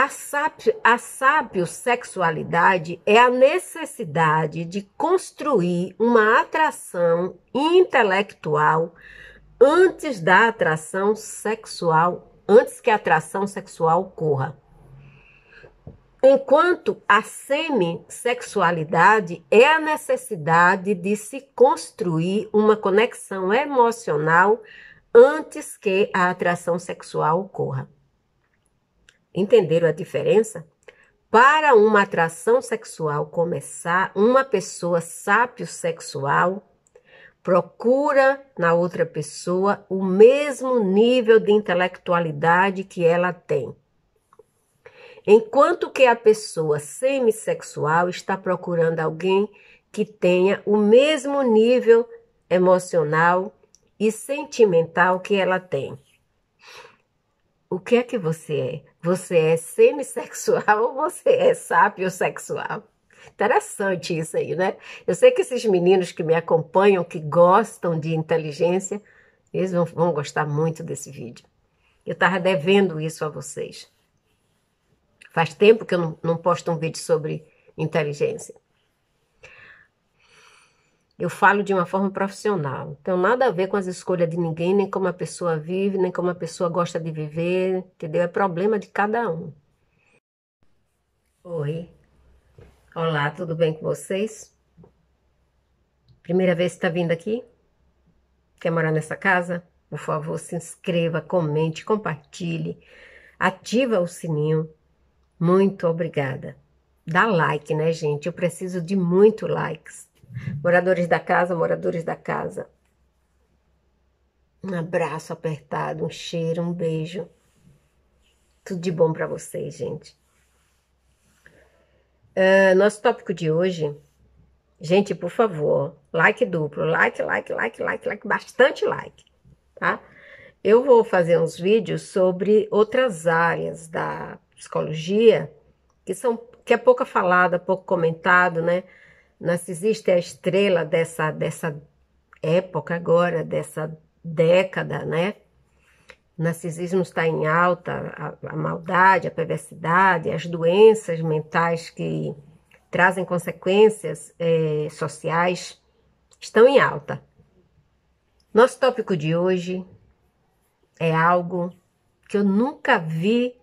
A sapiosexualidade é a necessidade de construir uma atração intelectual antes da atração sexual, antes que a atração sexual ocorra. Enquanto a semissexualidade é a necessidade de se construir uma conexão emocional antes que a atração sexual ocorra. Entenderam a diferença? Para uma atração sexual começar, uma pessoa sapiosexual procura na outra pessoa o mesmo nível de intelectualidade que ela tem. Enquanto que a pessoa semissexual está procurando alguém que tenha o mesmo nível emocional e sentimental que ela tem. O que é que você é? Você é semissexual ou você é sapiosexual? Interessante isso aí, né? Eu sei que esses meninos que me acompanham, que gostam de inteligência, eles vão gostar muito desse vídeo. Eu estava devendo isso a vocês. Faz tempo que eu não posto um vídeo sobre inteligência. Eu falo de uma forma profissional. Então, nada a ver com as escolhas de ninguém, nem como a pessoa vive, nem como a pessoa gosta de viver, entendeu? É problema de cada um. Oi. Olá, tudo bem com vocês? Primeira vez que está vindo aqui? Quer morar nessa casa? Por favor, se inscreva, comente, compartilhe, ativa o sininho. Muito obrigada. Dá like, né, gente? Eu preciso de muito likes. Moradores da casa, moradores da casa. Um abraço apertado, um cheiro, um beijo. Tudo de bom para vocês, gente. Nosso tópico de hoje, gente, por favor, like duplo, like, bastante like, tá? Eu vou fazer uns vídeos sobre outras áreas da psicologia que é pouco falada, pouco comentado, né? Narcisista é a estrela dessa época agora, dessa década, né? O narcisismo está em alta, a maldade, a perversidade, as doenças mentais que trazem consequências sociais estão em alta. Nosso tópico de hoje é algo que eu nunca vi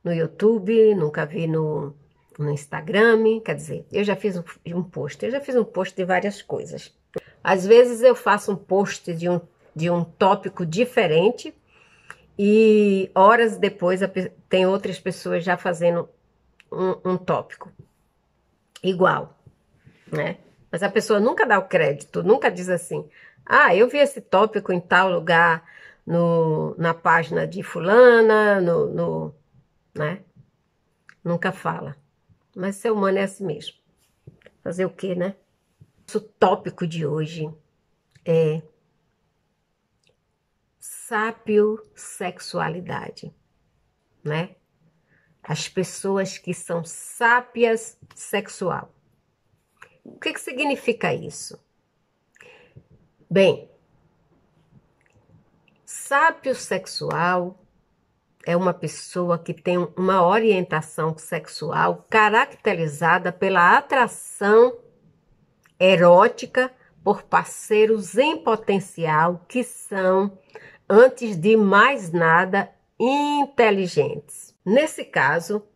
no YouTube, nunca vi no Instagram, quer dizer, eu já fiz um post de várias coisas. Às vezes eu faço um post de um tópico diferente e horas depois tem outras pessoas já fazendo um tópico igual, né? Mas a pessoa nunca dá o crédito, nunca diz assim, ah, eu vi esse tópico em tal lugar, na página de fulana, né? Nunca fala. Mas ser humano é assim mesmo. Fazer o quê, né? O tópico de hoje é sapiosexualidade, né? As pessoas que são sápias sexual. O que significa isso? Bem, sapiosexual é uma pessoa que tem uma orientação sexual caracterizada pela atração erótica por parceiros em potencial que são, antes de mais nada, inteligentes. Nesse caso,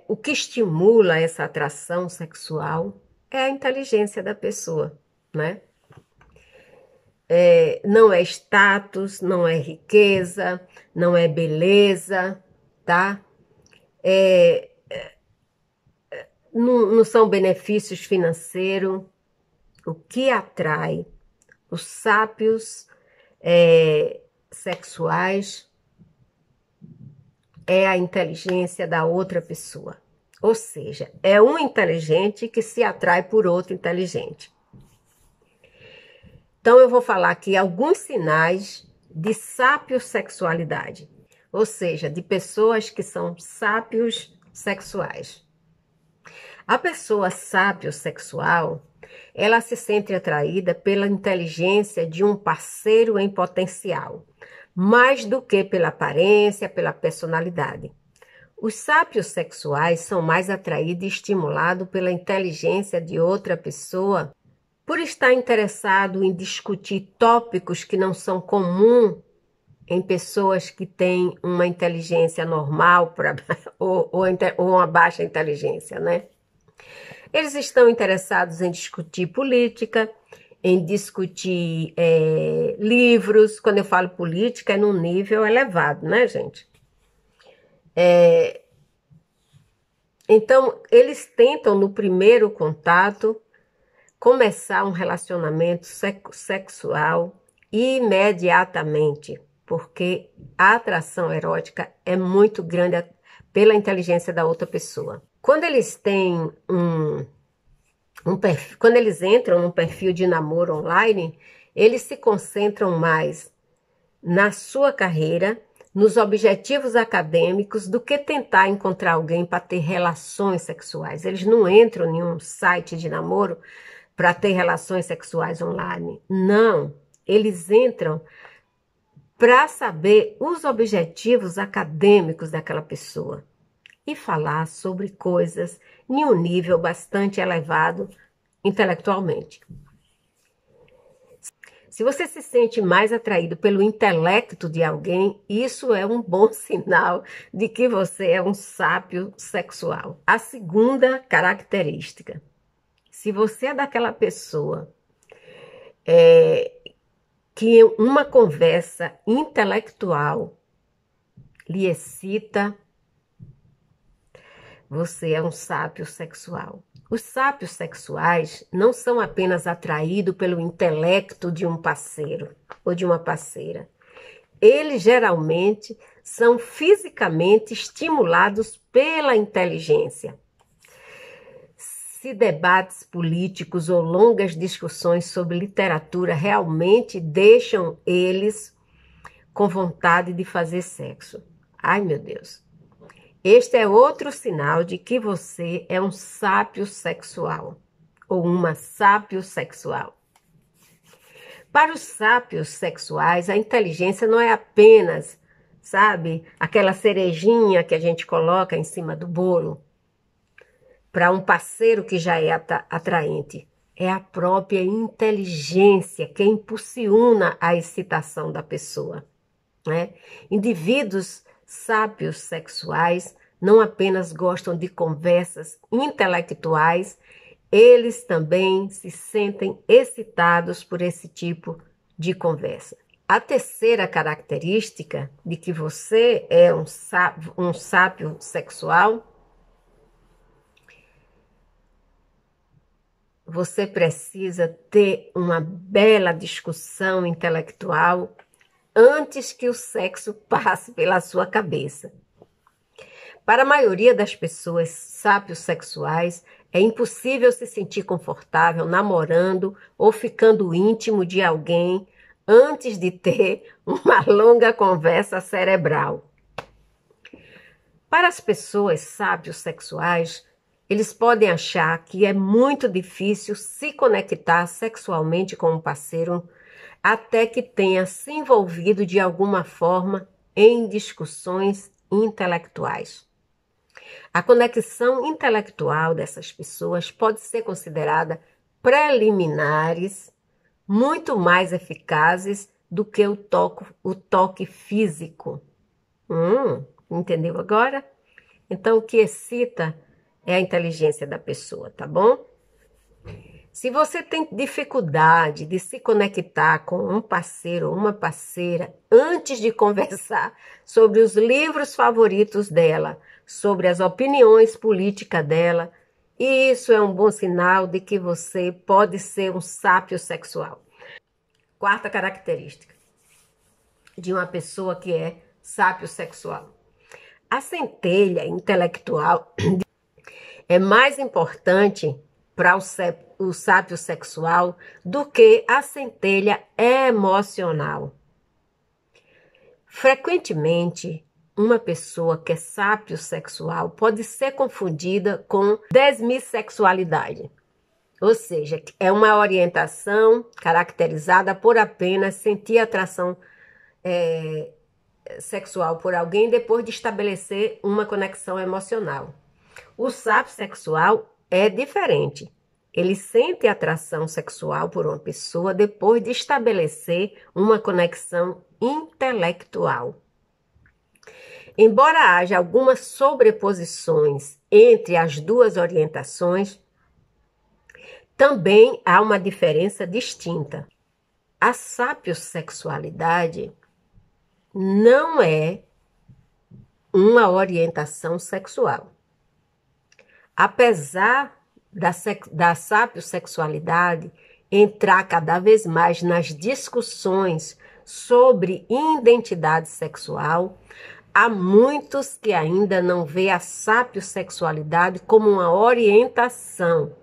o que estimula essa atração sexual é a inteligência da pessoa, né? Não é status, não é riqueza, não é beleza, tá? Não são benefícios financeiros. O que atrai os sápios sexuais é a inteligência da outra pessoa. Ou seja, é um inteligente que se atrai por outro inteligente. Então, eu vou falar aqui alguns sinais de sapiosexualidade, ou seja, de pessoas que são sápios sexuais. A pessoa sapiosexual, ela se sente atraída pela inteligência de um parceiro em potencial, mais do que pela aparência, pela personalidade. Os sábios sexuais são mais atraídos e estimulados pela inteligência de outra pessoa, por estar interessado em discutir tópicos que não são comuns em pessoas que têm uma inteligência normal ou uma baixa inteligência, né? Eles estão interessados em discutir política, em discutir livros. Quando eu falo política, é num nível elevado, né, gente? Então, eles tentam, no primeiro contato, começar um relacionamento sexual imediatamente, porque a atração erótica é muito grande pela inteligência da outra pessoa. Quando eles têm quando eles entram num perfil de namoro online, eles se concentram mais na sua carreira, nos objetivos acadêmicos, do que tentar encontrar alguém para ter relações sexuais. Eles não entram em um site de namoro para ter relações sexuais online. Não, eles entram para saber os objetivos acadêmicos daquela pessoa e falar sobre coisas em um nível bastante elevado intelectualmente. Se você se sente mais atraído pelo intelecto de alguém, isso é um bom sinal de que você é um sábio sexual. A segunda característica: se você é daquela pessoa que uma conversa intelectual lhe excita, você é um sábio sexual. Os sábios sexuais não são apenas atraídos pelo intelecto de um parceiro ou de uma parceira. Eles geralmente são fisicamente estimulados pela inteligência. Se debates políticos ou longas discussões sobre literatura realmente deixam eles com vontade de fazer sexo. Ai, meu Deus! Este é outro sinal de que você é um sábio sexual ou uma sábio sexual. Para os sábios sexuais, a inteligência não é apenas, sabe, aquela cerejinha que a gente coloca em cima do bolo para um parceiro que já é atraente. É a própria inteligência que impulsiona a excitação da pessoa, né? Indivíduos sábios sexuais não apenas gostam de conversas intelectuais, eles também se sentem excitados por esse tipo de conversa. A terceira característica de que você é um sábio sexual: você precisa ter uma bela discussão intelectual antes que o sexo passe pela sua cabeça. Para a maioria das pessoas sábios sexuais, é impossível se sentir confortável namorando ou ficando íntimo de alguém antes de ter uma longa conversa cerebral. Para as pessoas sábios sexuais, eles podem achar que é muito difícil se conectar sexualmente com um parceiro até que tenha se envolvido de alguma forma em discussões intelectuais. A conexão intelectual dessas pessoas pode ser considerada preliminares, muito mais eficazes do que o toque físico. Entendeu agora? Então, o que excita é a inteligência da pessoa, tá bom? Se você tem dificuldade de se conectar com um parceiro ou uma parceira antes de conversar sobre os livros favoritos dela, sobre as opiniões políticas dela, isso é um bom sinal de que você pode ser um sábio sexual. Quarta característica de uma pessoa que é sábio sexual: a centelha intelectual é mais importante para o sábio sexual do que a centelha emocional. Frequentemente, uma pessoa que é sábio sexual pode ser confundida com demissexualidade, ou seja, é uma orientação caracterizada por apenas sentir atração sexual por alguém depois de estabelecer uma conexão emocional. O sápio sexual é diferente. Ele sente atração sexual por uma pessoa depois de estabelecer uma conexão intelectual. Embora haja algumas sobreposições entre as duas orientações, também há uma diferença distinta. A sapiosexualidade não é uma orientação sexual. Apesar da sapiosexualidade entrar cada vez mais nas discussões sobre identidade sexual, há muitos que ainda não veem a sapiosexualidade como uma orientação.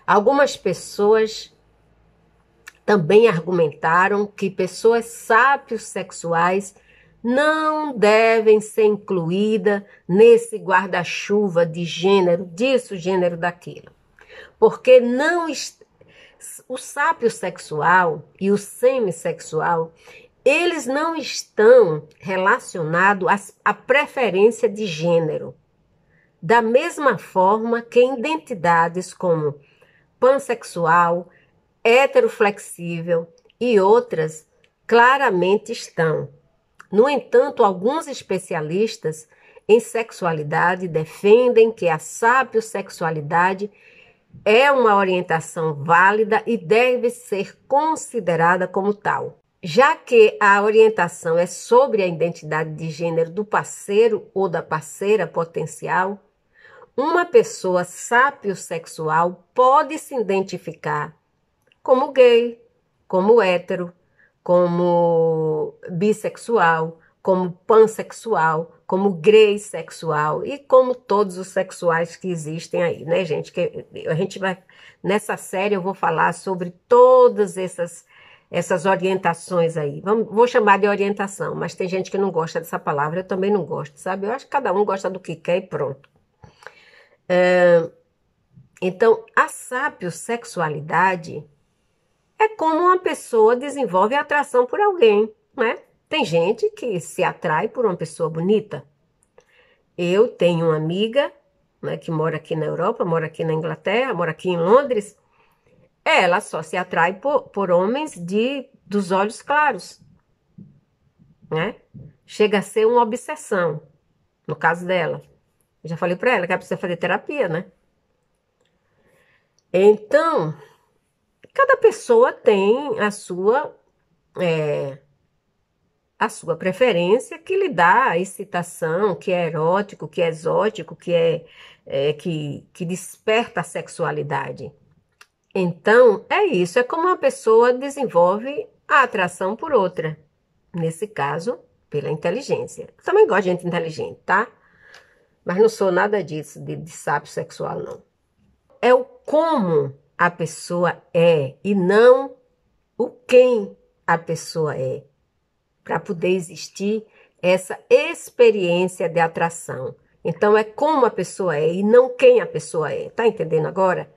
Algumas pessoas também argumentaram que pessoas sapiosexuais não devem ser incluídas nesse guarda-chuva de gênero, disso, gênero, daquilo. Porque o sapiosexual e o semissexual, eles não estão relacionados à preferência de gênero. Da mesma forma que identidades como pansexual, heteroflexível e outras claramente estão. No entanto, alguns especialistas em sexualidade defendem que a sapiosexualidade é uma orientação válida e deve ser considerada como tal. Já que a orientação é sobre a identidade de gênero do parceiro ou da parceira potencial, uma pessoa sapiosexual pode se identificar como gay, como hétero, como bissexual, como pansexual, como greysexual e como todos os sexuais que existem aí, né, gente? Que a gente vai, nessa série eu vou falar sobre todas essas orientações aí. Vou chamar de orientação, mas tem gente que não gosta dessa palavra, eu também não gosto, sabe? Eu acho que cada um gosta do que quer e pronto. Então, a sapiosexualidade é como uma pessoa desenvolve atração por alguém, né? Tem gente que se atrai por uma pessoa bonita. Eu tenho uma amiga, né, que mora aqui na Europa, mora aqui na Inglaterra, mora aqui em Londres. Ela só se atrai por homens dos olhos claros, né? Chega a ser uma obsessão, no caso dela. Eu já falei para ela que ela precisa fazer terapia, né? Então, cada pessoa tem a sua preferência que lhe dá excitação, que é erótico, que é exótico, que desperta a sexualidade. Então, é isso, é como uma pessoa desenvolve a atração por outra. Nesse caso, pela inteligência. Eu também gosto de gente inteligente, tá? Mas não sou nada disso, de sábio sexual, não. É o como a pessoa é e não o quem a pessoa é, para poder existir essa experiência de atração. Então, é como a pessoa é e não quem a pessoa é. Tá entendendo agora?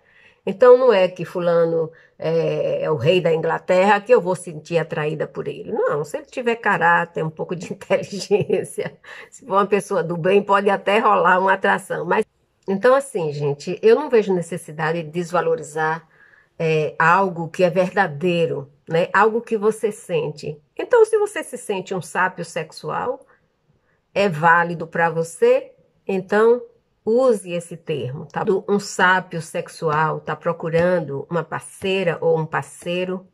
Então, não é que fulano é o rei da Inglaterra que eu vou sentir atraída por ele. Não, se ele tiver caráter, um pouco de inteligência, se for uma pessoa do bem, pode até rolar uma atração. Mas, então, assim, gente, eu não vejo necessidade de desvalorizar algo que é verdadeiro, né? Algo que você sente. Então, se você se sente um sápio sexual, é válido para você, então use esse termo, tá? Um sápio sexual está procurando uma parceira ou um parceiro,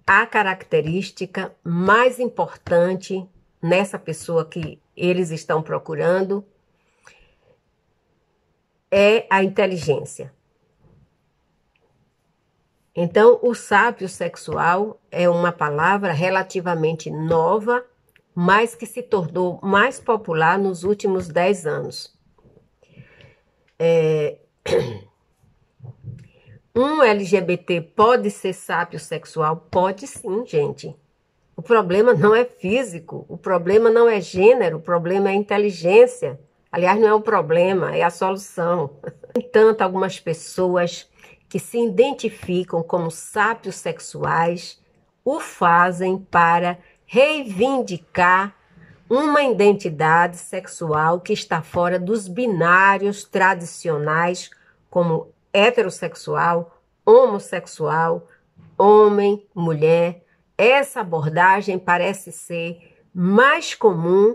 a característica mais importante nessa pessoa que eles estão procurando é a inteligência. Então, o sápio sexual é uma palavra relativamente nova, mas que se tornou mais popular nos últimos 10 anos. Um LGBT pode ser sápio sexual? Pode sim, gente. O problema não é físico, o problema não é gênero, o problema é inteligência. Aliás, não é o problema, é a solução. No entanto, algumas pessoas que se identificam como sápios sexuais o fazem para reivindicar uma identidade sexual que está fora dos binários tradicionais como heterossexual, homossexual, homem, mulher. Essa abordagem parece ser mais comum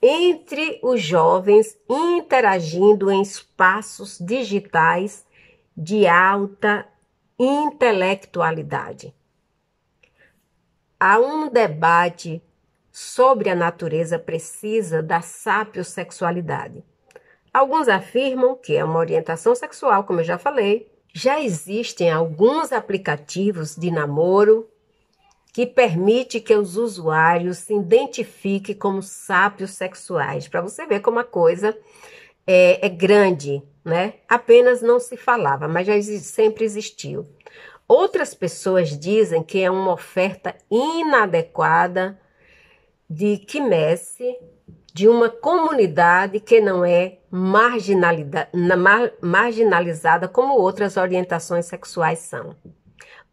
entre os jovens interagindo em espaços digitais de alta intelectualidade. Há um debate sobre a natureza precisa da sapiosexualidade. Alguns afirmam que é uma orientação sexual, como eu já falei. Já existem alguns aplicativos de namoro que permite que os usuários se identifiquem como sápios sexuais, para você ver como a coisa é grande, né? Apenas não se falava, mas já sempre existiu. Outras pessoas dizem que é uma oferta inadequada de quimese de uma comunidade que não é marginalizada como outras orientações sexuais são.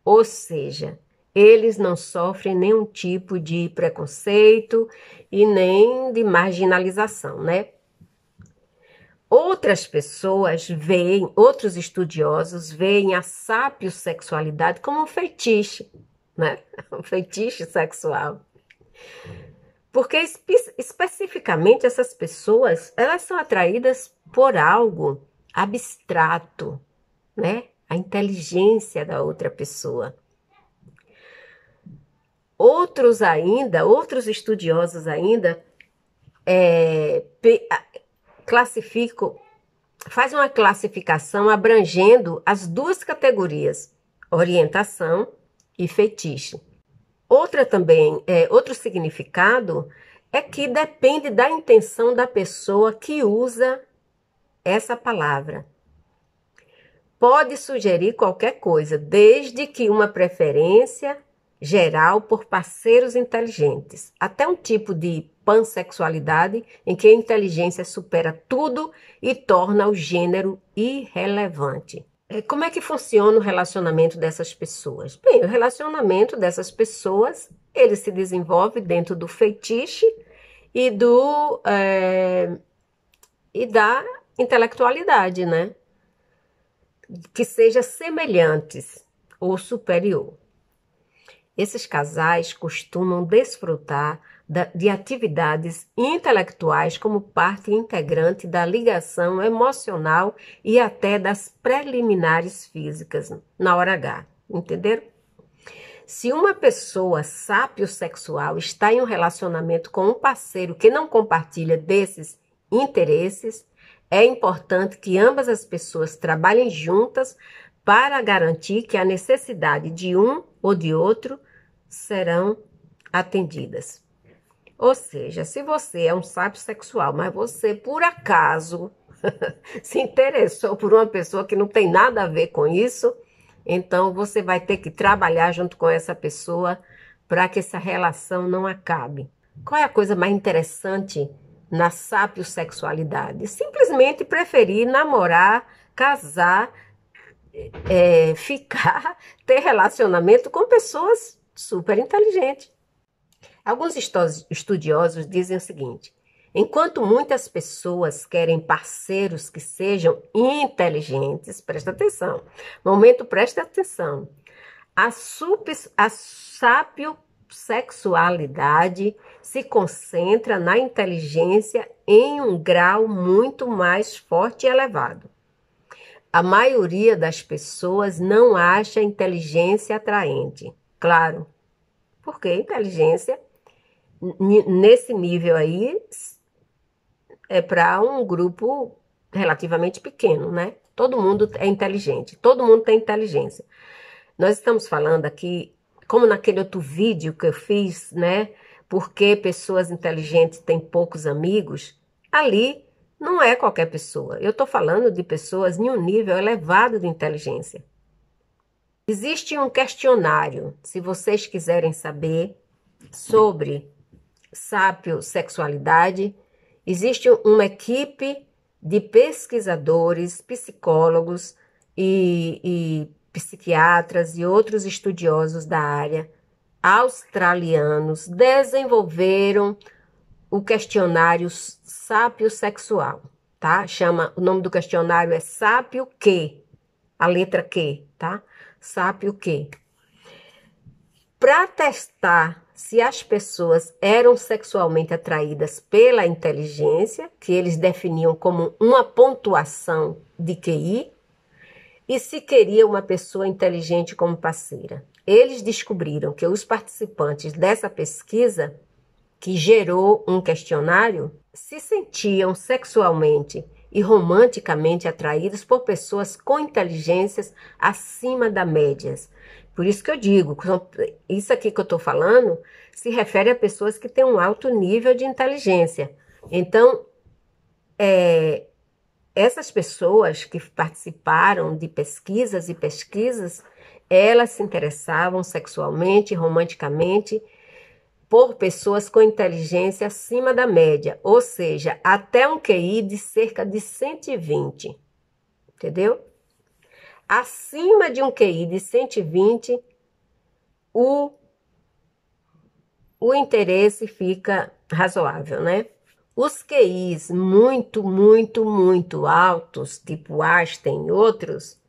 Ou seja, eles não sofrem nenhum tipo de preconceito e nem de marginalização, né? Outras pessoas veem, outros estudiosos veem a sapiosexualidade como um fetiche, né? Um fetiche sexual. Porque especificamente essas pessoas, elas são atraídas por algo abstrato, né? A inteligência da outra pessoa. Outros estudiosos ainda faz uma classificação abrangendo as duas categorias, orientação e fetiche. Outro significado é que depende da intenção da pessoa que usa essa palavra. Pode sugerir qualquer coisa, desde que uma preferência geral por parceiros inteligentes, até um tipo de pansexualidade em que a inteligência supera tudo e torna o gênero irrelevante. Como é que funciona o relacionamento dessas pessoas? Bem, o relacionamento dessas pessoas, ele se desenvolve dentro do fetiche e da intelectualidade, né? Que seja semelhantes ou superior. Esses casais costumam desfrutar de atividades intelectuais como parte integrante da ligação emocional e até das preliminares físicas na hora H, entenderam? Se uma pessoa sapiosexual está em um relacionamento com um parceiro que não compartilha desses interesses, é importante que ambas as pessoas trabalhem juntas para garantir que a necessidade de um ou de outro serão atendidas. Ou seja, se você é um sapiosexual, mas você por acaso se interessou por uma pessoa que não tem nada a ver com isso, então você vai ter que trabalhar junto com essa pessoa para que essa relação não acabe. Qual é a coisa mais interessante na sapiosexualidade? Simplesmente preferir namorar, casar, ter relacionamento com pessoas super inteligentes. Alguns estudiosos dizem o seguinte: enquanto muitas pessoas querem parceiros que sejam inteligentes, presta atenção, presta atenção, a sapiosexualidade se concentra na inteligência em um grau muito mais forte e elevado. A maioria das pessoas não acha a inteligência atraente. Claro, porque inteligência, nesse nível aí, é para um grupo relativamente pequeno, né? Todo mundo é inteligente, todo mundo tem inteligência. Nós estamos falando aqui, como naquele outro vídeo que eu fiz, né? Porque pessoas inteligentes têm poucos amigos, ali não é qualquer pessoa. Eu estou falando de pessoas em um nível elevado de inteligência. Existe um questionário, se vocês quiserem saber sobre sapiosexualidade, existe uma equipe de pesquisadores, psicólogos e psiquiatras e outros estudiosos da área australianos desenvolveram o questionário sapiosexual, tá? O nome do questionário é Sápio Q, a letra Q, tá? Sápio Q. Para testar se as pessoas eram sexualmente atraídas pela inteligência, que eles definiam como uma pontuação de QI, e se queria uma pessoa inteligente como parceira. Eles descobriram que os participantes dessa pesquisa, que gerou um questionário, se sentiam sexualmente e romanticamente atraídos por pessoas com inteligências acima da média. Por isso que eu digo, isso aqui que eu estou falando se refere a pessoas que têm um alto nível de inteligência. Então, essas pessoas que participaram de pesquisas e pesquisas, elas se interessavam sexualmente e romanticamente por pessoas com inteligência acima da média, ou seja, até um QI de cerca de 120, entendeu? Acima de um QI de 120, o interesse fica razoável, né? Os QIs muito altos, tipo Einstein e outros,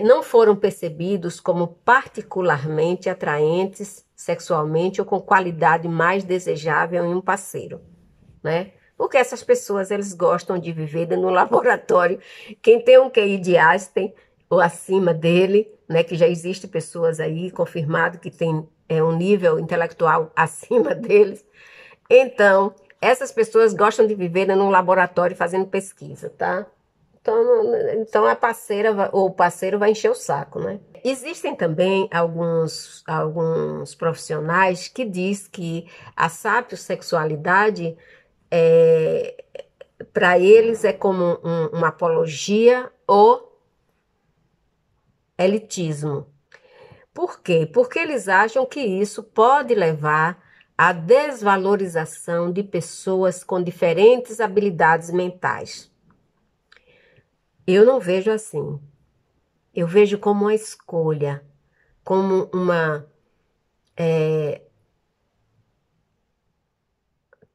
não foram percebidos como particularmente atraentes sexualmente ou com qualidade mais desejável em um parceiro, né? Porque essas pessoas, eles gostam de viver no laboratório. Quem tem um QI de Einstein ou acima dele, né, que já existe pessoas aí confirmado que tem um nível intelectual acima deles. Então, essas pessoas gostam de viver num laboratório fazendo pesquisa, tá? Então a parceira ou o parceiro vai encher o saco, né? Existem também alguns profissionais que diz que a sapiosexualidade para eles é como uma apologia ou elitismo. Por quê? Porque eles acham que isso pode levar à desvalorização de pessoas com diferentes habilidades mentais. Eu não vejo assim. Eu vejo como uma escolha, como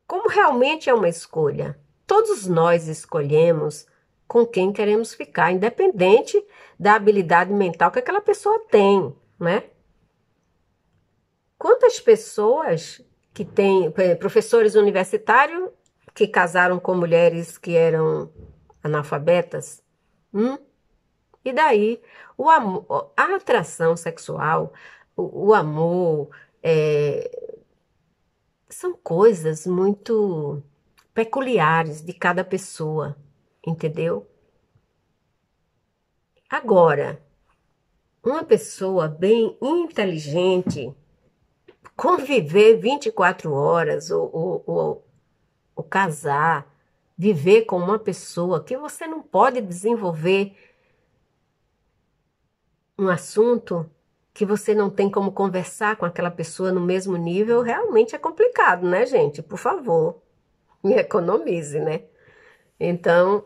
como realmente é uma escolha. Todos nós escolhemos com quem queremos ficar, independente da habilidade mental que aquela pessoa tem, né? Quantas pessoas que têm, professores universitários que casaram com mulheres que eram analfabetas? E daí, o amor, a atração sexual, o amor, são coisas muito peculiares de cada pessoa, entendeu? Agora, uma pessoa bem inteligente, conviver 24 horas ou casar, viver com uma pessoa que você não pode desenvolver um assunto que você não tem como conversar com aquela pessoa no mesmo nível, realmente é complicado, né, gente? Por favor, me economize, né? Então,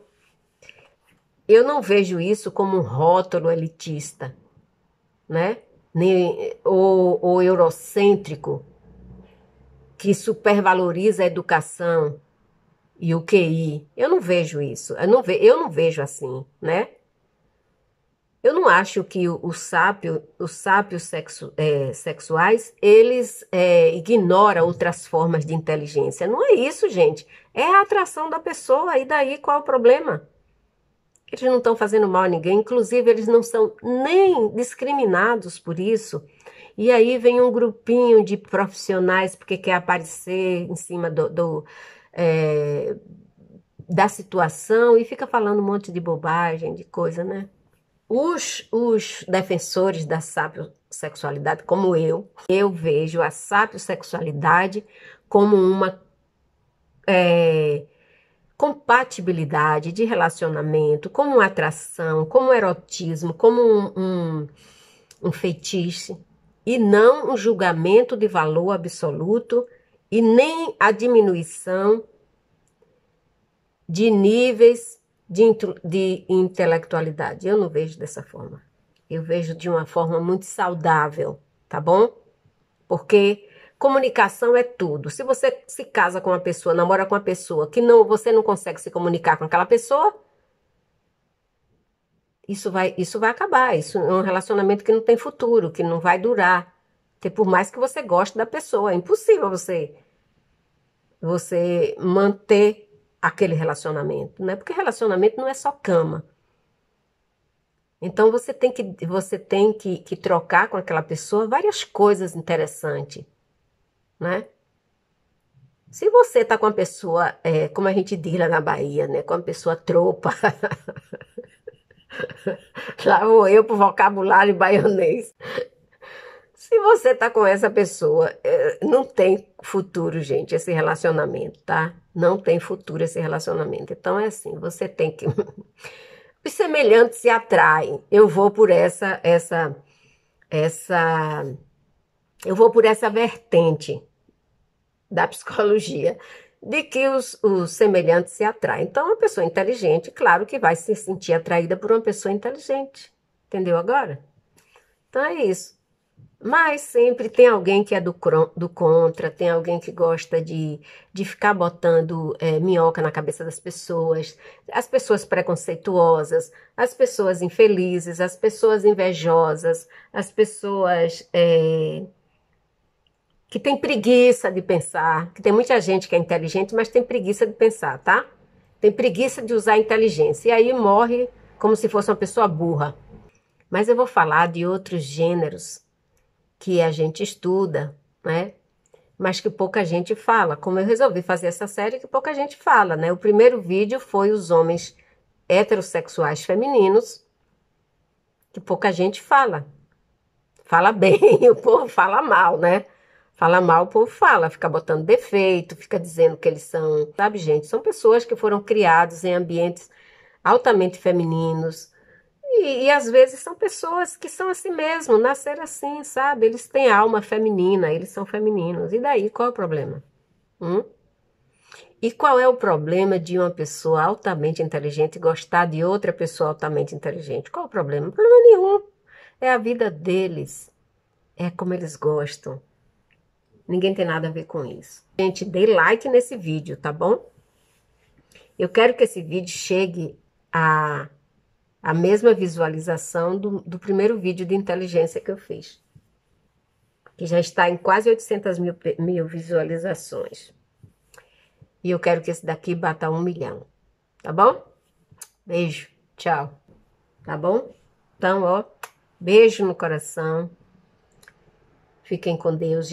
eu não vejo isso como um rótulo elitista, né? Ou eurocêntrico, que supervaloriza a educação e o QI. Eu não vejo isso. Eu não vejo assim, né? Eu não acho que os sápios sexuais, eles ignoram outras formas de inteligência. Não é isso, gente. É a atração da pessoa. E daí qual é o problema? Eles não estão fazendo mal a ninguém. Inclusive, eles não são nem discriminados por isso. E aí vem um grupinho de profissionais porque quer aparecer em cima da situação e fica falando um monte de bobagem, de coisa, né? Os defensores da sapiosexualidade, como eu vejo a sapiosexualidade como uma compatibilidade de relacionamento, como uma atração, como um erotismo, como um feitiço, e não um julgamento de valor absoluto e nem a diminuição de níveis de intelectualidade. Eu não vejo dessa forma. Eu vejo de uma forma muito saudável, tá bom? Porque Comunicação é tudo. Se você se casa com uma pessoa, namora com uma pessoa que não, você não consegue se comunicar com aquela pessoa, isso vai acabar. Isso é um relacionamento que não tem futuro, que não vai durar. Porque por mais que você goste da pessoa, é impossível você manter aquele relacionamento, né? Porque relacionamento não é só cama. Então você tem que trocar com aquela pessoa várias coisas interessantes, né? Se você tá com uma pessoa, como a gente diz lá na Bahia, né? Com uma pessoa tropa, lá vou eu pro vocabulário baianês. Se você tá com essa pessoa, não tem futuro, gente, esse relacionamento, tá? Não tem futuro esse relacionamento. Então é assim, você tem que os semelhantes se atraem. Essa, eu vou por essa vertente da psicologia, de que os semelhantes se atraem. Então, uma pessoa inteligente, claro que vai se sentir atraída por uma pessoa inteligente. Entendeu agora? Então é isso. Mas sempre tem alguém que é do contra, tem alguém que gosta de ficar botando minhoca na cabeça das pessoas, as pessoas preconceituosas, as pessoas infelizes, as pessoas invejosas, as pessoas que têm preguiça de pensar, que tem muita gente que é inteligente, mas tem preguiça de pensar, tá? Tem preguiça de usar a inteligência, e aí morre como se fosse uma pessoa burra. Mas eu vou falar de outros gêneros que a gente estuda, né? Mas que pouca gente fala. Como eu resolvi fazer essa série, que pouca gente fala, né? O primeiro vídeo foi os homens heterossexuais femininos, que pouca gente fala. Fala bem, o povo fala mal, né? Fala mal, o povo fala, fica botando defeito, fica dizendo que eles são, sabe, gente? São pessoas que foram criadas em ambientes altamente femininos, e às vezes são pessoas que são assim mesmo, nasceram assim, sabe? Eles têm alma feminina, eles são femininos. E daí, qual é o problema? Hum? E qual é o problema de uma pessoa altamente inteligente gostar de outra pessoa altamente inteligente? Qual é o problema? Não tem problema nenhum. É a vida deles. É como eles gostam. Ninguém tem nada a ver com isso. Gente, dê like nesse vídeo, tá bom? Eu quero que esse vídeo chegue a mesma visualização do primeiro vídeo de inteligência que eu fiz, que já está em quase 800 mil visualizações. E eu quero que esse daqui bata 1 milhão, tá bom? Beijo, tchau, tá bom? Então, ó, beijo no coração, fiquem com Deus.